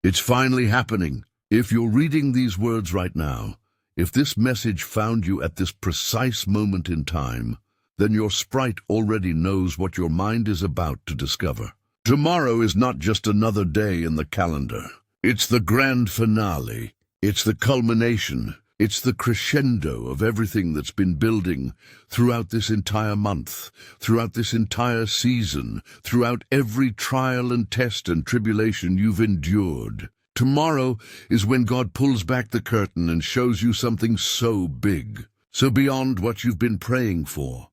It's finally happening. If you're reading these words right now, if this message found you at this precise moment in time, then your sprite already knows what your mind is about to discover. Tomorrow is not just another day in the calendar. It's the grand finale. It's the culmination. It's the crescendo of everything that's been building throughout this entire month, throughout this entire season, throughout every trial and test and tribulation you've endured. Tomorrow is when God pulls back the curtain and shows you something so big, so beyond what you've been praying for,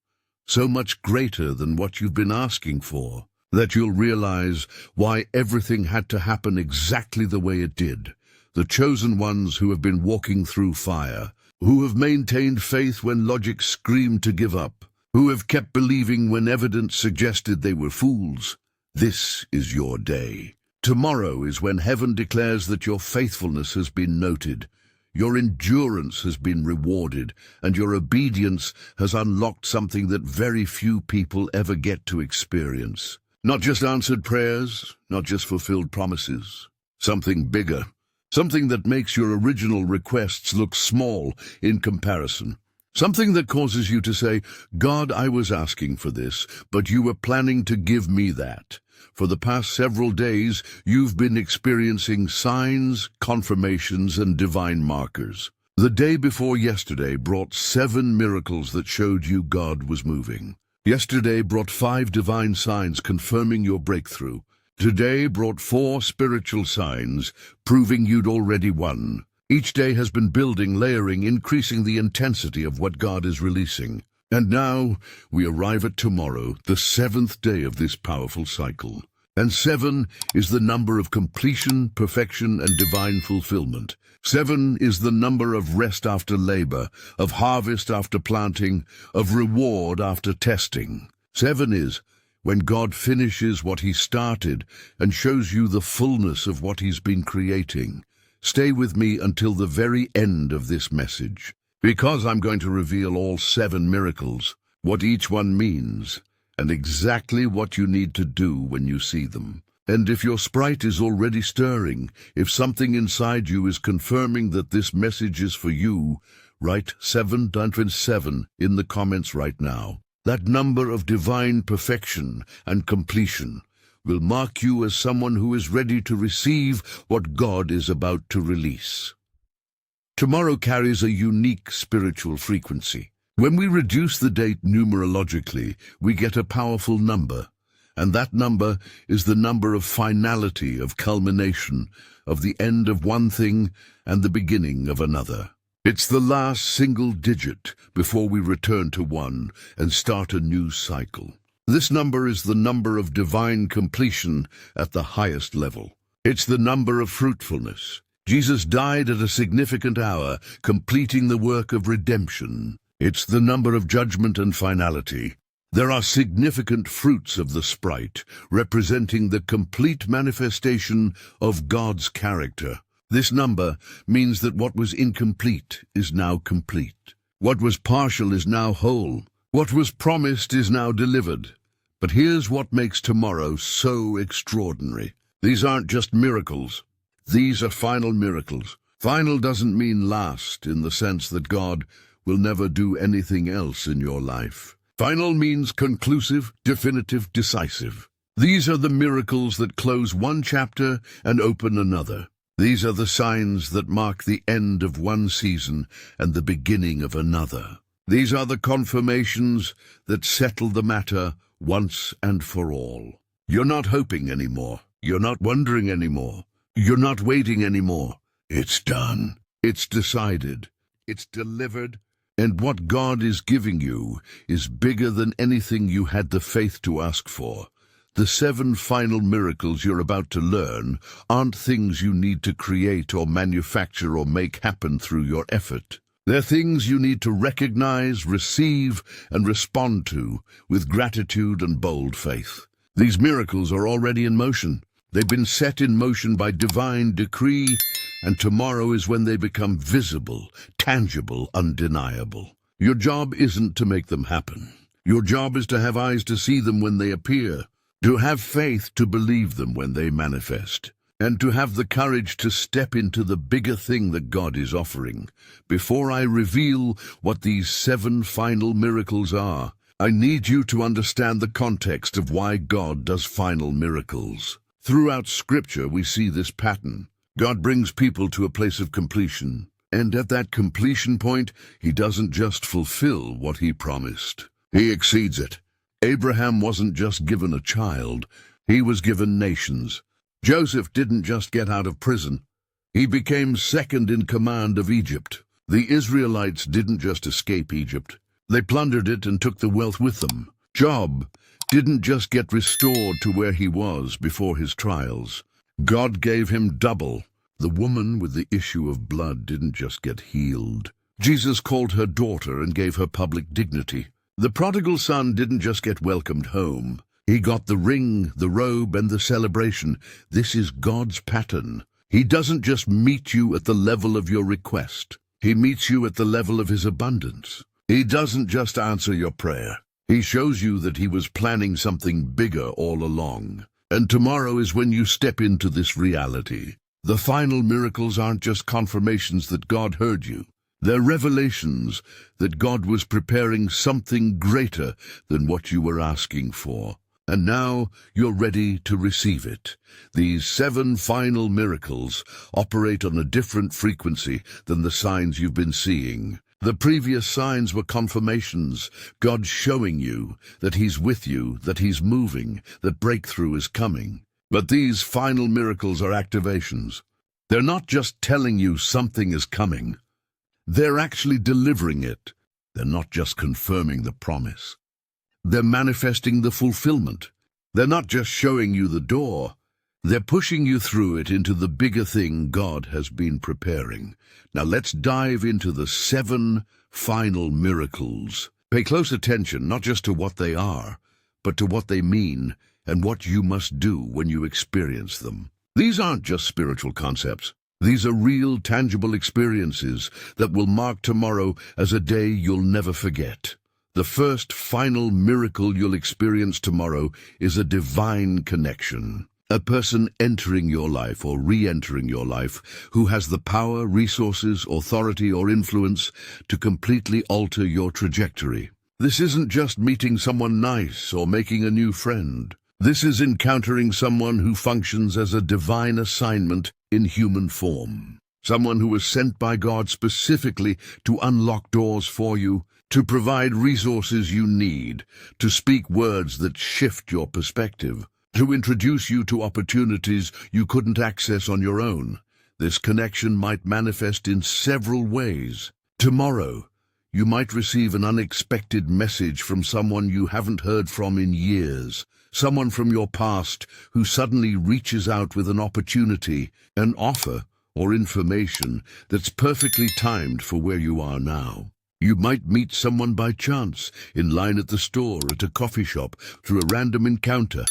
so much greater than what you've been asking for, that you'll realize why everything had to happen exactly the way it did. The chosen ones who have been walking through fire, who have maintained faith when logic screamed to give up, who have kept believing when evidence suggested they were fools. This is your day. Tomorrow is when heaven declares that your faithfulness has been noted, your endurance has been rewarded, and your obedience has unlocked something that very few people ever get to experience. Not just answered prayers, not just fulfilled promises. Something bigger. Something that makes your original requests look small in comparison. Something that causes you to say, God, I was asking for this, but you were planning to give me that. For the past several days, you've been experiencing signs, confirmations, and divine markers. The day before yesterday brought 7 miracles that showed you God was moving. Yesterday brought 5 divine signs confirming your breakthrough. Today brought 4 spiritual signs, proving you'd already won. Each day has been building, layering, increasing the intensity of what God is releasing. And now we arrive at tomorrow, the 7th day of this powerful cycle. And 7 is the number of completion, perfection, and divine fulfillment. 7 is the number of rest after labor, of harvest after planting, of reward after testing. 7 is when God finishes what he started and shows you the fullness of what he's been creating. Stay with me until the very end of this message, because I'm going to reveal all 7 miracles, what each one means, and exactly what you need to do when you see them. And if your sprite is already stirring, if something inside you is confirming that this message is for you, write 7-7 in the comments right now. That number of divine perfection and completion will mark you as someone who is ready to receive what God is about to release. Tomorrow carries a unique spiritual frequency. When we reduce the date numerologically, we get a powerful number, and that number is the number of finality, of culmination, of the end of one thing and the beginning of another. It's the last single digit before we return to 1 and start a new cycle. This number is the number of divine completion at the highest level. It's the number of fruitfulness. Jesus died at a significant hour, completing the work of redemption. It's the number of judgment and finality. There are significant fruits of the sprite, representing the complete manifestation of God's character. This number means that what was incomplete is now complete. What was partial is now whole. What was promised is now delivered. But here's what makes tomorrow so extraordinary. These aren't just miracles. These are final miracles. Final doesn't mean last in the sense that God will never do anything else in your life. Final means conclusive, definitive, decisive. These are the miracles that close one chapter and open another. These are the signs that mark the end of one season and the beginning of another. These are the confirmations that settle the matter once and for all. You're not hoping anymore. You're not wondering anymore. You're not waiting anymore. It's done. It's decided. It's delivered. And what God is giving you is bigger than anything you had the faith to ask for. The 7 final miracles you're about to learn aren't things you need to create or manufacture or make happen through your effort. They're things you need to recognize, receive, and respond to with gratitude and bold faith. These miracles are already in motion. They've been set in motion by divine decree, and tomorrow is when they become visible, tangible, undeniable. Your job isn't to make them happen. Your job is to have eyes to see them when they appear, to have faith to believe them when they manifest. and to have the courage to step into the bigger thing that God is offering. Before I reveal what these 7 final miracles are, I need you to understand the context of why God does final miracles. Throughout Scripture, we see this pattern. God brings people to a place of completion, and at that completion point, He doesn't just fulfill what He promised. He exceeds it. Abraham wasn't just given a child, he was given nations. Joseph didn't just get out of prison. He became second in command of Egypt. The Israelites didn't just escape Egypt. They plundered it and took the wealth with them. Job didn't just get restored to where he was before his trials. God gave him double. The woman with the issue of blood didn't just get healed. Jesus called her daughter and gave her public dignity. The prodigal son didn't just get welcomed home. He got the ring, the robe, and the celebration. This is God's pattern. He doesn't just meet you at the level of your request. He meets you at the level of His abundance. He doesn't just answer your prayer. He shows you that He was planning something bigger all along. And tomorrow is when you step into this reality. The final miracles aren't just confirmations that God heard you. They're revelations that God was preparing something greater than what you were asking for. And now you're ready to receive it. These 7 final miracles operate on a different frequency than the signs you've been seeing. The previous signs were confirmations, God showing you that He's with you, that He's moving, that breakthrough is coming. But these final miracles are activations. They're not just telling you something is coming. They're actually delivering it. They're not just confirming the promise. They're manifesting the fulfillment. They're not just showing you the door. They're pushing you through it into the bigger thing God has been preparing. Now let's dive into the 7 final miracles. Pay close attention not just to what they are, but to what they mean and what you must do when you experience them. These aren't just spiritual concepts. These are real, tangible experiences that will mark tomorrow as a day you'll never forget. The first final miracle you'll experience tomorrow is a divine connection. A person entering your life or re-entering your life who has the power, resources, authority, or influence to completely alter your trajectory. This isn't just meeting someone nice or making a new friend. This is encountering someone who functions as a divine assignment in human form. Someone who was sent by God specifically to unlock doors for you, to provide resources you need, to speak words that shift your perspective, to introduce you to opportunities you couldn't access on your own. This connection might manifest in several ways. Tomorrow, you might receive an unexpected message from someone you haven't heard from in years, someone from your past who suddenly reaches out with an opportunity, an offer, or information that's perfectly timed for where you are now. You might meet someone by chance, in line at the store, at a coffee shop, through a random encounter,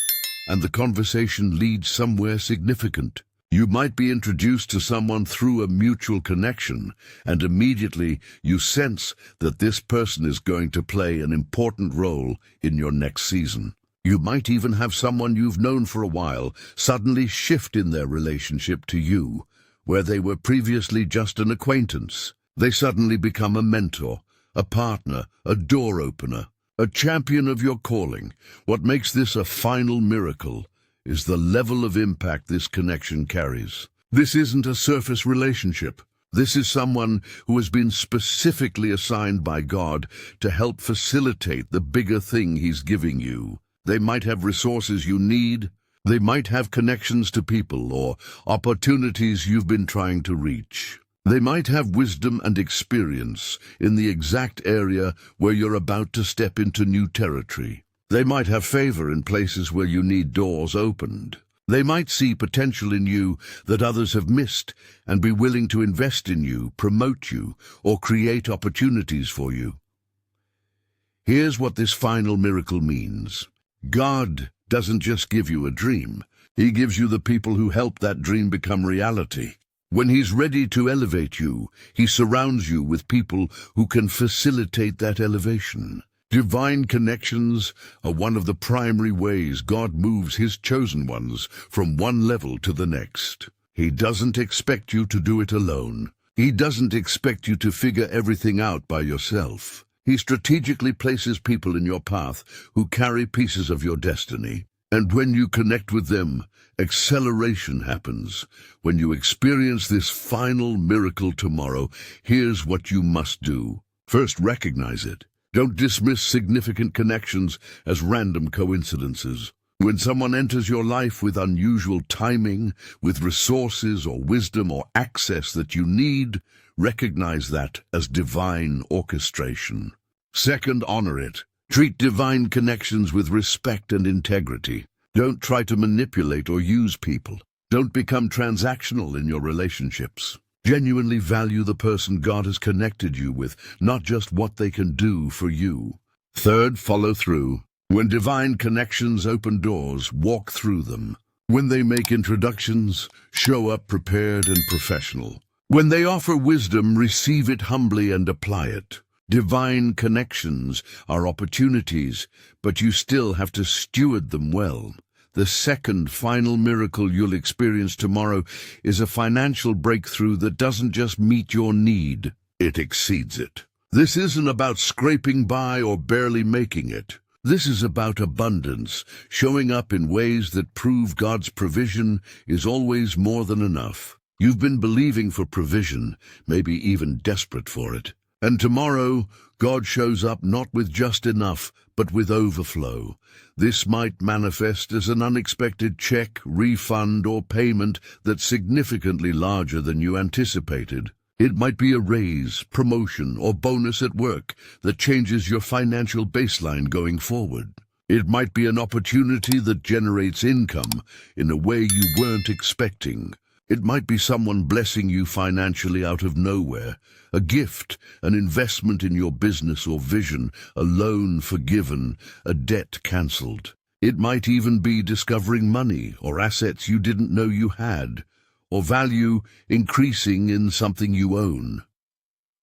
and the conversation leads somewhere significant. You might be introduced to someone through a mutual connection, and immediately you sense that this person is going to play an important role in your next season. You might even have someone you've known for a while suddenly shift in their relationship to you, where they were previously just an acquaintance. They suddenly become a mentor, a partner, a door opener, a champion of your calling. What makes this a final miracle is the level of impact this connection carries. This isn't a surface relationship. This is someone who has been specifically assigned by God to help facilitate the bigger thing He's giving you. They might have resources you need. They might have connections to people or opportunities you've been trying to reach. They might have wisdom and experience in the exact area where you're about to step into new territory. They might have favor in places where you need doors opened. They might see potential in you that others have missed and be willing to invest in you, promote you, or create opportunities for you. Here's what this final miracle means. God doesn't just give you a dream. He gives you the people who help that dream become reality. When He's ready to elevate you, He surrounds you with people who can facilitate that elevation. Divine connections are one of the primary ways God moves his chosen ones from one level to the next. He doesn't expect you to do it alone. He doesn't expect you to figure everything out by yourself. He strategically places people in your path who carry pieces of your destiny. And when you connect with them, acceleration happens. When you experience this final miracle tomorrow, here's what you must do. First, recognize it. Don't dismiss significant connections as random coincidences. When someone enters your life with unusual timing, with resources or wisdom or access that you need, recognize that as divine orchestration. Second, honor it. Treat divine connections with respect and integrity. Don't try to manipulate or use people. Don't become transactional in your relationships. Genuinely value the person God has connected you with, not just what they can do for you. Third, follow through. When divine connections open doors, walk through them. When they make introductions, show up prepared and professional. When they offer wisdom, receive it humbly and apply it. Divine connections are opportunities, but you still have to steward them well. The second final miracle you'll experience tomorrow is a financial breakthrough that doesn't just meet your need, it exceeds it. This isn't about scraping by or barely making it. This is about abundance, showing up in ways that prove God's provision is always more than enough. You've been believing for provision, maybe even desperate for it. And tomorrow, God shows up not with just enough, but with overflow. This might manifest as an unexpected check, refund, or payment that's significantly larger than you anticipated. It might be a raise, promotion, or bonus at work that changes your financial baseline going forward. It might be an opportunity that generates income in a way you weren't expecting. It might be someone blessing you financially out of nowhere, a gift, an investment in your business or vision, a loan forgiven, a debt cancelled. It might even be discovering money or assets you didn't know you had, or value increasing in something you own.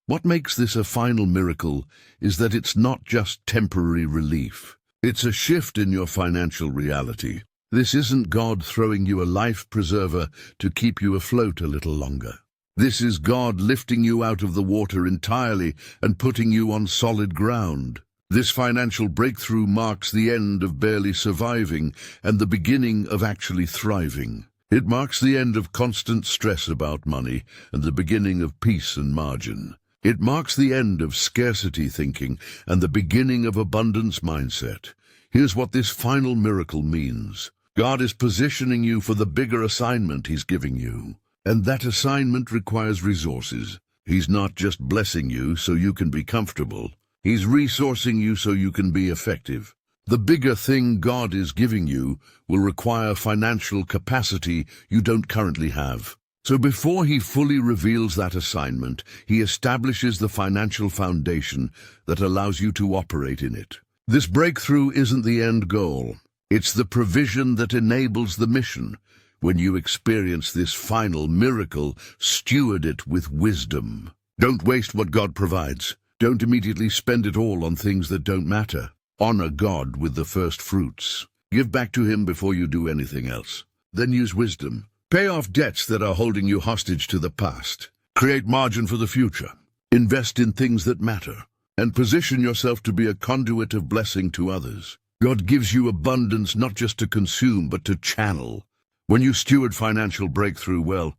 What makes this a final miracle is that it's not just temporary relief. It's a shift in your financial reality. This isn't God throwing you a life preserver to keep you afloat a little longer. This is God lifting you out of the water entirely and putting you on solid ground. This financial breakthrough marks the end of barely surviving and the beginning of actually thriving. It marks the end of constant stress about money and the beginning of peace and margin. It marks the end of scarcity thinking and the beginning of abundance mindset. Here's what this final miracle means. God is positioning you for the bigger assignment He's giving you. And that assignment requires resources. He's not just blessing you so you can be comfortable. He's resourcing you so you can be effective. The bigger thing God is giving you will require financial capacity you don't currently have. So before He fully reveals that assignment, He establishes the financial foundation that allows you to operate in it. This breakthrough isn't the end goal. It's the provision that enables the mission. When you experience this final miracle, steward it with wisdom. Don't waste what God provides. Don't immediately spend it all on things that don't matter. Honor God with the first fruits. Give back to Him before you do anything else. Then use wisdom. Pay off debts that are holding you hostage to the past. Create margin for the future. Invest in things that matter. And position yourself to be a conduit of blessing to others. God gives you abundance not just to consume, but to channel. When you steward financial breakthrough well,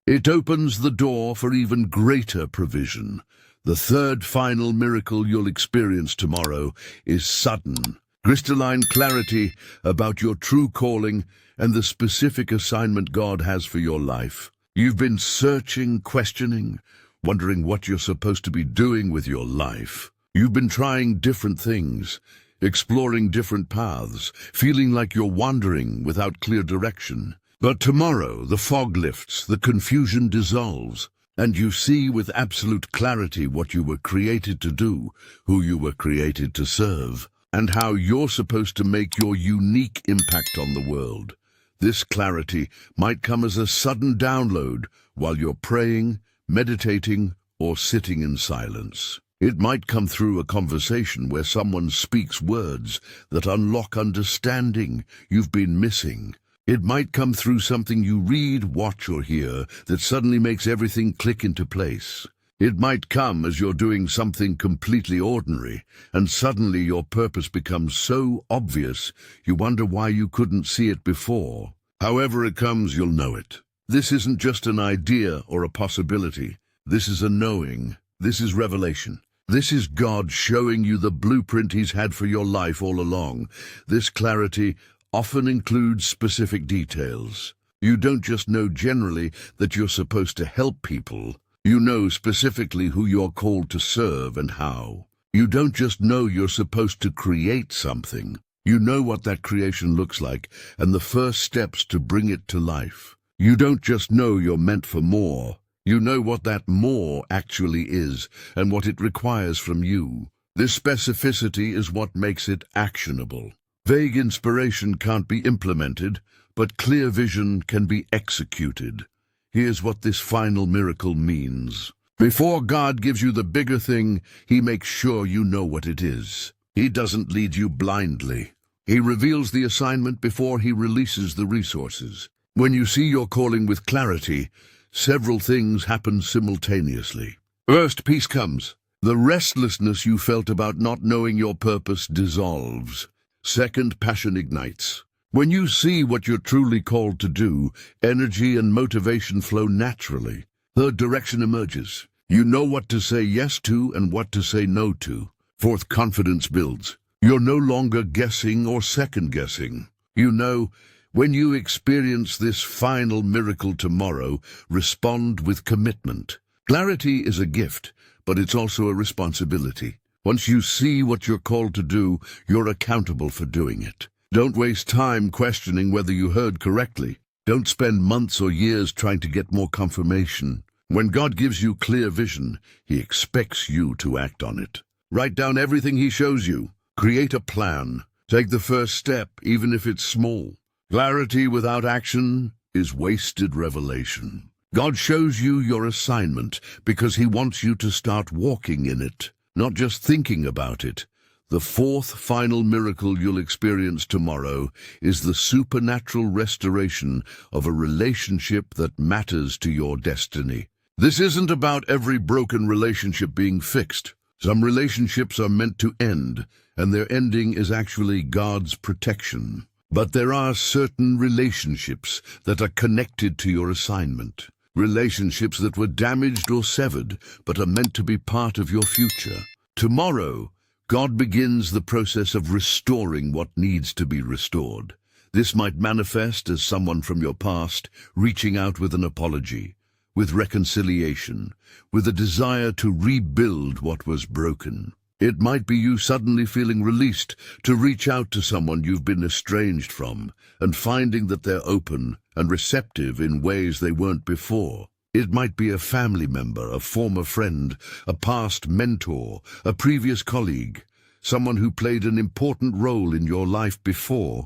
it opens the door for even greater provision. The third final miracle you'll experience tomorrow is sudden, crystalline clarity about your true calling and the specific assignment God has for your life. You've been searching, questioning, wondering what you're supposed to be doing with your life. You've been trying different things, exploring different paths, feeling like you're wandering without clear direction. But tomorrow the fog lifts, the confusion dissolves, and you see with absolute clarity what you were created to do, who you were created to serve, and how you're supposed to make your unique impact on the world. This clarity might come as a sudden download while you're praying, meditating, or sitting in silence. It might come through a conversation where someone speaks words that unlock understanding you've been missing. It might come through something you read, watch, or hear that suddenly makes everything click into place. It might come as you're doing something completely ordinary, and suddenly your purpose becomes so obvious you wonder why you couldn't see it before. However it comes, you'll know it. This isn't just an idea or a possibility. This is a knowing. This is revelation. This is God showing you the blueprint He's had for your life all along. This clarity often includes specific details. You don't just know generally that you're supposed to help people. You know specifically who you're called to serve and how. You don't just know you're supposed to create something. You know what that creation looks like and the first steps to bring it to life. You don't just know you're meant for more. You know what that more actually is and what it requires from you. This specificity is what makes it actionable. Vague inspiration can't be implemented, but clear vision can be executed. Here's what this final miracle means. Before God gives you the bigger thing, He makes sure you know what it is. He doesn't lead you blindly. He reveals the assignment before He releases the resources. When you see your calling with clarity, several things happen simultaneously. First, peace comes. The restlessness you felt about not knowing your purpose dissolves. Second, passion ignites. When you see what you're truly called to do, energy and motivation flow naturally. Third, direction emerges. You know what to say yes to and what to say no to. Fourth, confidence builds. You're no longer guessing or second-guessing. You know, when you experience this final miracle tomorrow, respond with commitment. Clarity is a gift, but it's also a responsibility. Once you see what you're called to do, you're accountable for doing it. Don't waste time questioning whether you heard correctly. Don't spend months or years trying to get more confirmation. When God gives you clear vision, He expects you to act on it. Write down everything He shows you. Create a plan. Take the first step, even if it's small. Clarity without action is wasted revelation. God shows you your assignment because He wants you to start walking in it, not just thinking about it. The fourth final miracle you'll experience tomorrow is the supernatural restoration of a relationship that matters to your destiny. This isn't about every broken relationship being fixed. Some relationships are meant to end, and their ending is actually God's protection. But there are certain relationships that are connected to your assignment. Relationships that were damaged or severed, but are meant to be part of your future. Tomorrow, God begins the process of restoring what needs to be restored. This might manifest as someone from your past reaching out with an apology, with reconciliation, with a desire to rebuild what was broken. It might be you suddenly feeling released to reach out to someone you've been estranged from and finding that they're open and receptive in ways they weren't before. It might be a family member, a former friend, a past mentor, a previous colleague, someone who played an important role in your life before,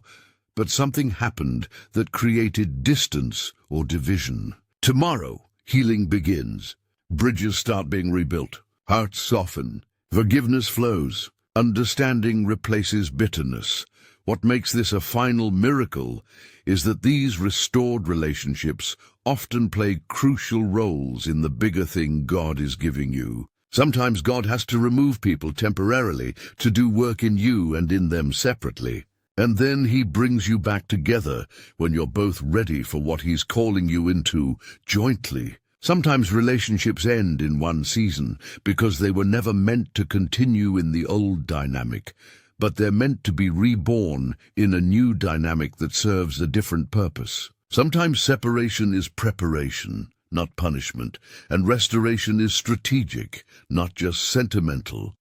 but something happened that created distance or division. Tomorrow, healing begins. Bridges start being rebuilt. Hearts soften. Forgiveness flows. Understanding replaces bitterness. What makes this a final miracle is that these restored relationships often play crucial roles in the bigger thing God is giving you. Sometimes God has to remove people temporarily to do work in you and in them separately. And then He brings you back together when you're both ready for what He's calling you into jointly. Sometimes relationships end in one season because they were never meant to continue in the old dynamic, but they're meant to be reborn in a new dynamic that serves a different purpose. Sometimes separation is preparation, not punishment, and restoration is strategic, not just sentimental.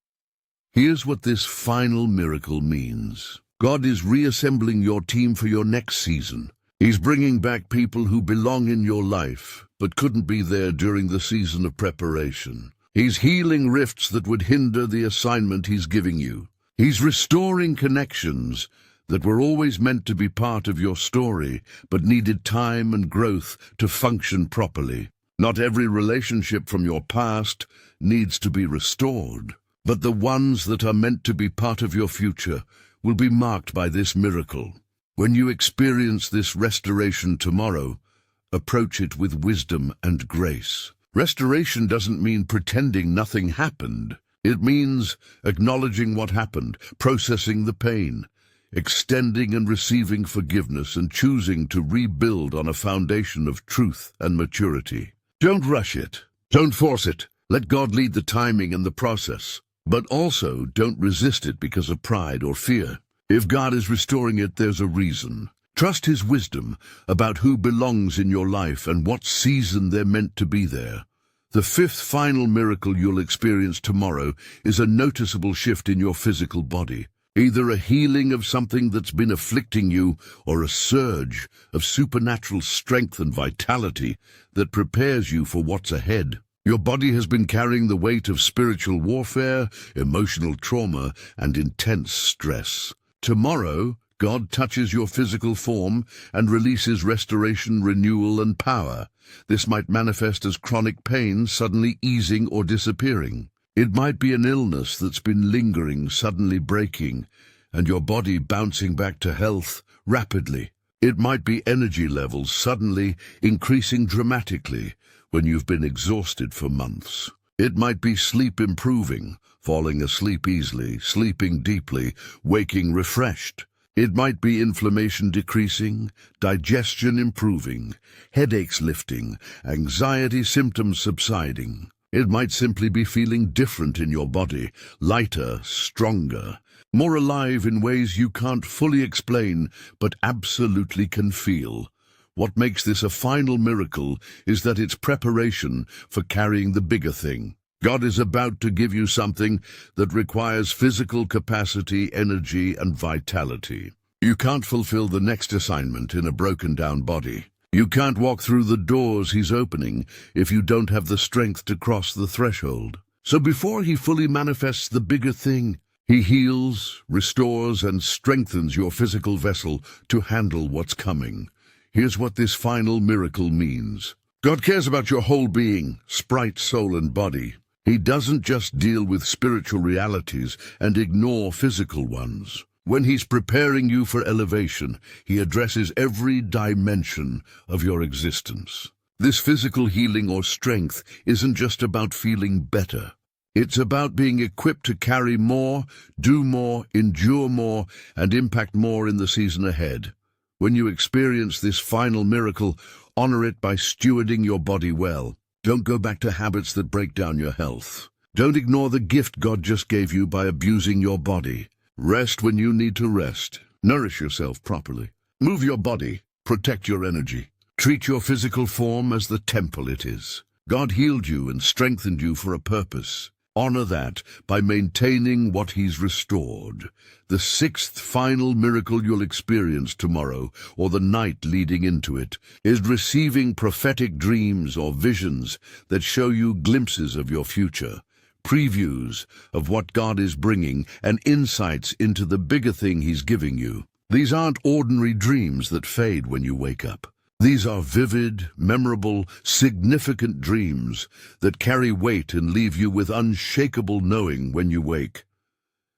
Here's what this final miracle means. God is reassembling your team for your next season. He's bringing back people who belong in your life, but couldn't be there during the season of preparation. He's healing rifts that would hinder the assignment He's giving you. He's restoring connections that were always meant to be part of your story, but needed time and growth to function properly. Not every relationship from your past needs to be restored. But the ones that are meant to be part of your future will be marked by this miracle. When you experience this restoration tomorrow, approach it with wisdom and grace. Restoration doesn't mean pretending nothing happened. It means acknowledging what happened, processing the pain, extending and receiving forgiveness, and choosing to rebuild on a foundation of truth and maturity. Don't rush it. Don't force it. Let God lead the timing and the process. But also don't resist it because of pride or fear. If God is restoring it, there's a reason. Trust His wisdom about who belongs in your life and what season they're meant to be there. The fifth final miracle you'll experience tomorrow is a noticeable shift in your physical body. Either a healing of something that's been afflicting you or a surge of supernatural strength and vitality that prepares you for what's ahead. Your body has been carrying the weight of spiritual warfare, emotional trauma, and intense stress. Tomorrow, God touches your physical form and releases restoration, renewal, and power. This might manifest as chronic pain suddenly easing or disappearing. It might be an illness that's been lingering, suddenly breaking, and your body bouncing back to health rapidly. It might be energy levels suddenly increasing dramatically when you've been exhausted for months. It might be sleep improving, falling asleep easily, sleeping deeply, waking refreshed. It might be inflammation decreasing, digestion improving, headaches lifting, anxiety symptoms subsiding. It might simply be feeling different in your body, lighter, stronger, more alive in ways you can't fully explain but absolutely can feel. What makes this a final miracle is that it's preparation for carrying the bigger thing. God is about to give you something that requires physical capacity, energy, and vitality. You can't fulfill the next assignment in a broken-down body. You can't walk through the doors He's opening if you don't have the strength to cross the threshold. So before He fully manifests the bigger thing, He heals, restores, and strengthens your physical vessel to handle what's coming. Here's what this final miracle means. God cares about your whole being, sprite, soul, and body. He doesn't just deal with spiritual realities and ignore physical ones. When He's preparing you for elevation, He addresses every dimension of your existence. This physical healing or strength isn't just about feeling better. It's about being equipped to carry more, do more, endure more, and impact more in the season ahead. When you experience this final miracle, honor it by stewarding your body well. Don't go back to habits that break down your health. Don't ignore the gift God just gave you by abusing your body. Rest when you need to rest. Nourish yourself properly. Move your body. Protect your energy. Treat your physical form as the temple it is. God healed you and strengthened you for a purpose. Honor that by maintaining what He's restored. The sixth final miracle you'll experience tomorrow, or the night leading into it, is receiving prophetic dreams or visions that show you glimpses of your future, previews of what God is bringing, and insights into the bigger thing He's giving you. These aren't ordinary dreams that fade when you wake up. These are vivid, memorable, significant dreams that carry weight and leave you with unshakable knowing when you wake.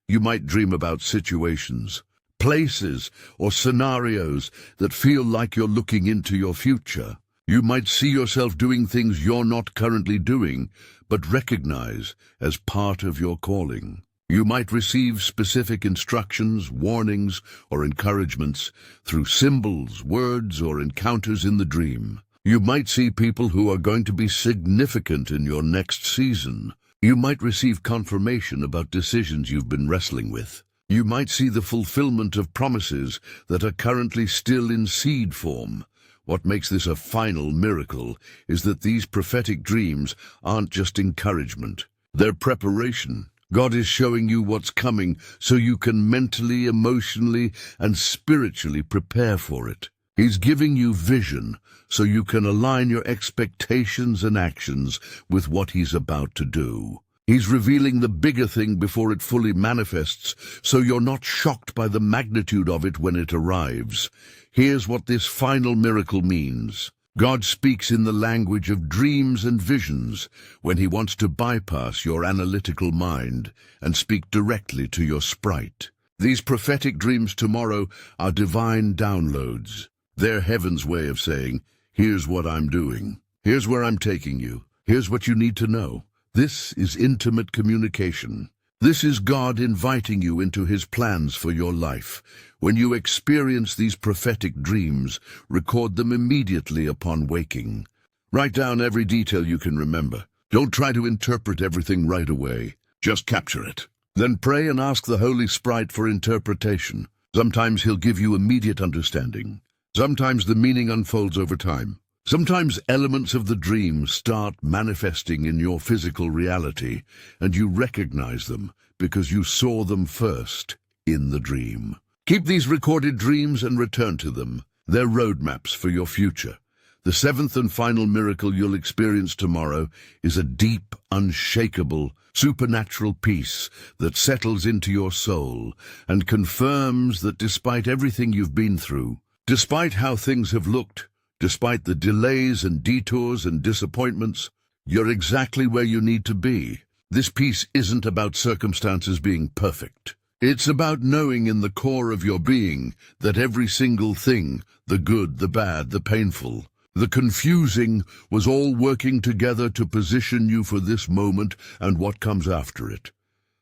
You might dream about situations, places, or scenarios that feel like you're looking into your future. You might see yourself doing things you're not currently doing, but recognize as part of your calling. You might receive specific instructions, warnings, or encouragements through symbols, words, or encounters in the dream. You might see people who are going to be significant in your next season. You might receive confirmation about decisions you've been wrestling with. You might see the fulfillment of promises that are currently still in seed form. What makes this a final miracle is that these prophetic dreams aren't just encouragement. They're preparation. God is showing you what's coming so you can mentally, emotionally, and spiritually prepare for it. He's giving you vision so you can align your expectations and actions with what He's about to do. He's revealing the bigger thing before it fully manifests, so you're not shocked by the magnitude of it when it arrives. Here's what this final miracle means. God speaks in the language of dreams and visions when he wants to bypass your analytical mind and speak directly to your sprite. These prophetic dreams tomorrow are divine downloads. They're heaven's way of saying, here's what I'm doing. Here's where I'm taking you. Here's what you need to know. This is intimate communication. This is God inviting you into his plans for your life. When you experience these prophetic dreams, record them immediately upon waking. Write down every detail you can remember. Don't try to interpret everything right away. Just capture it. Then pray and ask the Holy Sprite for interpretation. Sometimes he'll give you immediate understanding. Sometimes the meaning unfolds over time. Sometimes elements of the dream start manifesting in your physical reality, and you recognize them because you saw them first in the dream. Keep these recorded dreams and return to them. They're roadmaps for your future. The seventh and final miracle you'll experience tomorrow is a deep, unshakable, supernatural peace that settles into your soul and confirms that despite everything you've been through, despite how things have looked, despite the delays and detours and disappointments, you're exactly where you need to be. This peace isn't about circumstances being perfect. It's about knowing in the core of your being that every single thing, the good, the bad, the painful, the confusing, was all working together to position you for this moment and what comes after it.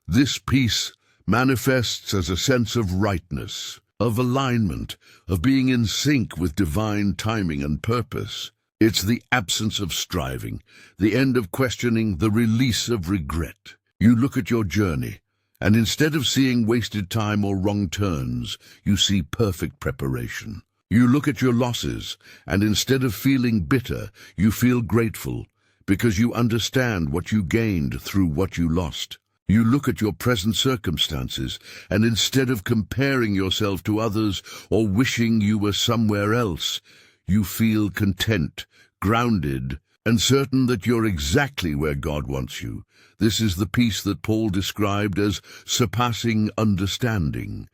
This peace manifests as a sense of rightness, of alignment, of being in sync with divine timing and purpose. It's the absence of striving, the end of questioning, the release of regret. You look at your journey, and instead of seeing wasted time or wrong turns, you see perfect preparation. You look at your losses, and instead of feeling bitter, you feel grateful, because you understand what you gained through what you lost. You look at your present circumstances, and instead of comparing yourself to others or wishing you were somewhere else, you feel content, grounded, and certain that you're exactly where God wants you. This is the peace that Paul described as surpassing understanding.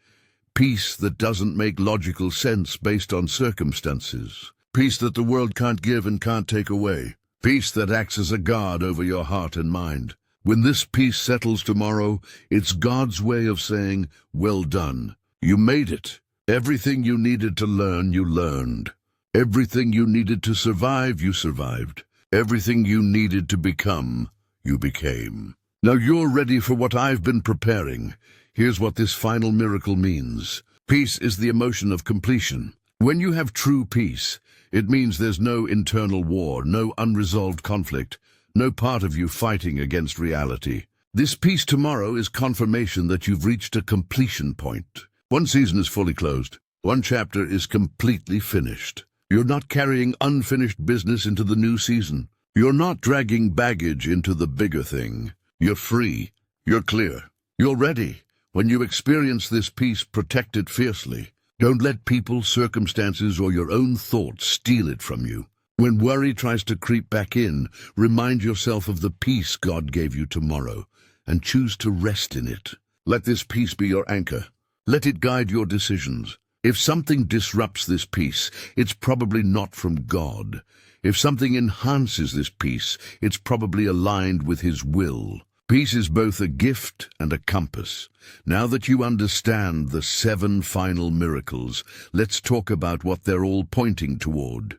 Peace that doesn't make logical sense based on circumstances. Peace that the world can't give and can't take away. Peace that acts as a guard over your heart and mind. When this peace settles tomorrow, it's God's way of saying, well done. You made it. Everything you needed to learn, you learned. Everything you needed to survive, you survived. Everything you needed to become, you became. Now you're ready for what I've been preparing. Here's what this final miracle means. Peace is the emotion of completion. When you have true peace, it means there's no internal war, no unresolved conflict, no part of you fighting against reality. This peace tomorrow is confirmation that you've reached a completion point. One season is fully closed. One chapter is completely finished. You're not carrying unfinished business into the new season. You're not dragging baggage into the bigger thing. You're free. You're clear. You're ready. When you experience this peace, protect it fiercely. Don't let people, circumstances, or your own thoughts steal it from you. When worry tries to creep back in, remind yourself of the peace God gave you tomorrow, and choose to rest in it. Let this peace be your anchor. Let it guide your decisions. If something disrupts this peace, it's probably not from God. If something enhances this peace, it's probably aligned with His will. Peace is both a gift and a compass. Now that you understand the 7 final miracles, let's talk about what they're all pointing toward.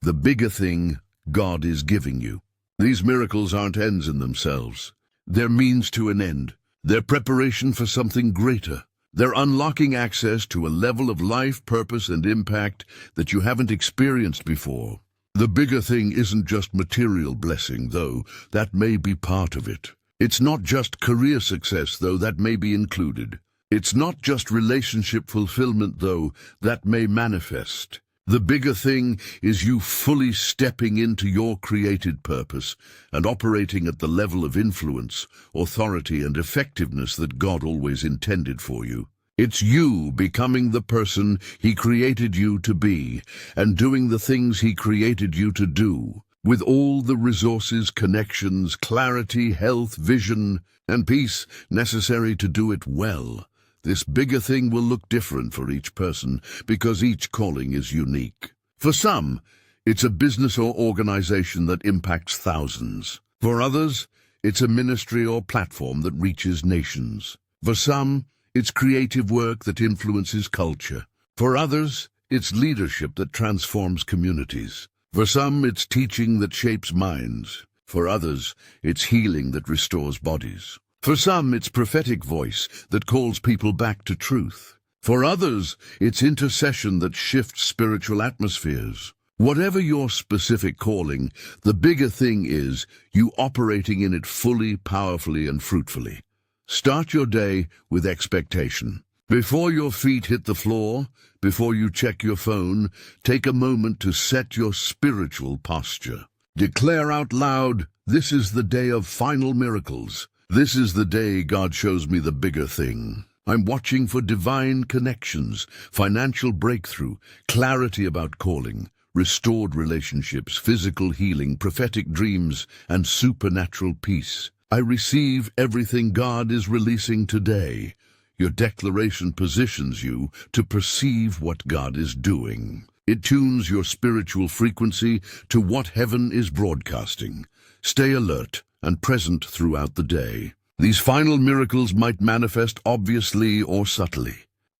The bigger thing God is giving you. These miracles aren't ends in themselves. They're means to an end. They're preparation for something greater. They're unlocking access to a level of life, purpose, and impact that you haven't experienced before. The bigger thing isn't just material blessing, though that may be part of it. It's not just career success, though that may be included. It's not just relationship fulfillment, though that may manifest. The bigger thing is you fully stepping into your created purpose and operating at the level of influence, authority, and effectiveness that God always intended for you. It's you becoming the person He created you to be and doing the things He created you to do, with all the resources, connections, clarity, health, vision, and peace necessary to do it well. This bigger thing will look different for each person because each calling is unique. For some, it's a business or organization that impacts thousands. For others, it's a ministry or platform that reaches nations. For some, it's creative work that influences culture. For others, it's leadership that transforms communities. For some, it's teaching that shapes minds. For others, it's healing that restores bodies. For some, it's prophetic voice that calls people back to truth. For others, it's intercession that shifts spiritual atmospheres. Whatever your specific calling, the bigger thing is you operating in it fully, powerfully, and fruitfully. Start your day with expectation. Before your feet hit the floor, before you check your phone, take a moment to set your spiritual posture. Declare out loud, "This is the day of final miracles. This is the day God shows me the bigger thing. I'm watching for divine connections, financial breakthrough, clarity about calling, restored relationships, physical healing, prophetic dreams, and supernatural peace. I receive everything God is releasing today." Your declaration positions you to perceive what God is doing. It tunes your spiritual frequency to what heaven is broadcasting. Stay alert and present throughout the day. These final miracles might manifest obviously or subtly.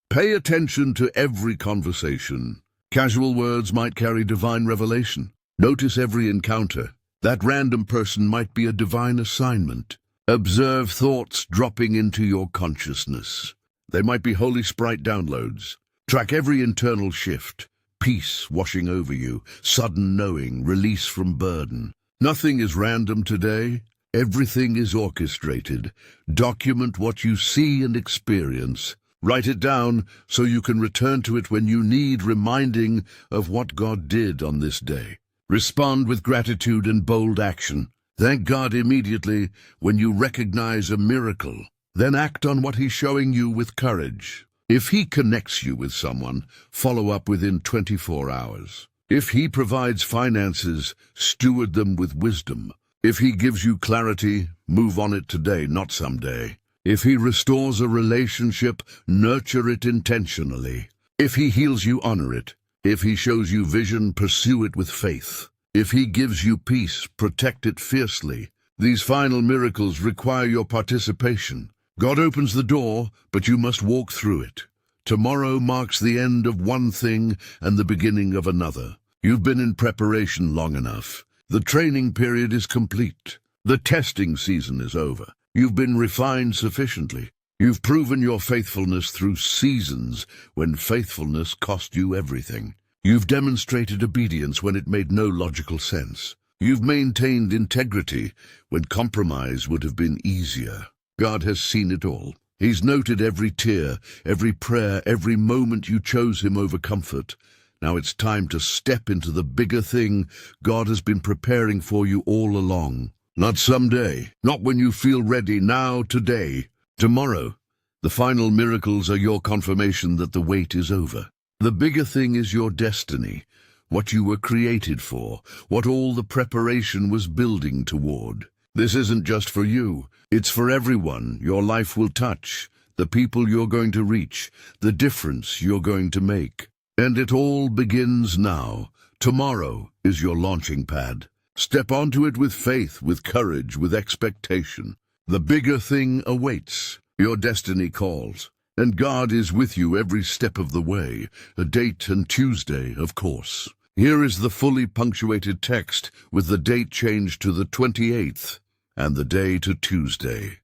Pay attention to every conversation. Casual words might carry divine revelation. Notice every encounter. That random person might be a divine assignment. Observe thoughts dropping into your consciousness. They might be Holy Spirit downloads. Track every internal shift. Peace washing over you, sudden knowing, release from burden. Nothing is random today. Everything is orchestrated. Document what you see and experience. Write it down so you can return to it when you need reminding of what God did on this day. Respond with gratitude and bold action. Thank God immediately when you recognize a miracle. Then act on what He's showing you with courage. If He connects you with someone, follow up within 24 hours. If He provides finances, steward them with wisdom. If He gives you clarity, move on it today, not someday. If He restores a relationship, nurture it intentionally. If He heals you, honor it. If He shows you vision, pursue it with faith. If He gives you peace, protect it fiercely. These final miracles require your participation. God opens the door, but you must walk through it. Tomorrow marks the end of one thing and the beginning of another. You've been in preparation long enough. The training period is complete. The testing season is over. You've been refined sufficiently. You've proven your faithfulness through seasons when faithfulness cost you everything. You've demonstrated obedience when it made no logical sense. You've maintained integrity when compromise would have been easier. God has seen it all. He's noted every tear, every prayer, every moment you chose Him over comfort. Now it's time to step into the bigger thing God has been preparing for you all along. Not someday, not when you feel ready, now, today, tomorrow. The final miracles are your confirmation that the wait is over. The bigger thing is your destiny, what you were created for, what all the preparation was building toward. This isn't just for you, it's for everyone your life will touch, the people you're going to reach, the difference you're going to make. And it all begins now. Tomorrow is your launching pad. Step onto it with faith, with courage, with expectation. The bigger thing awaits. Your destiny calls. And God is with you every step of the way, a date and Tuesday, of course. Here is the fully punctuated text with the date changed to the 28th and the day to Tuesday.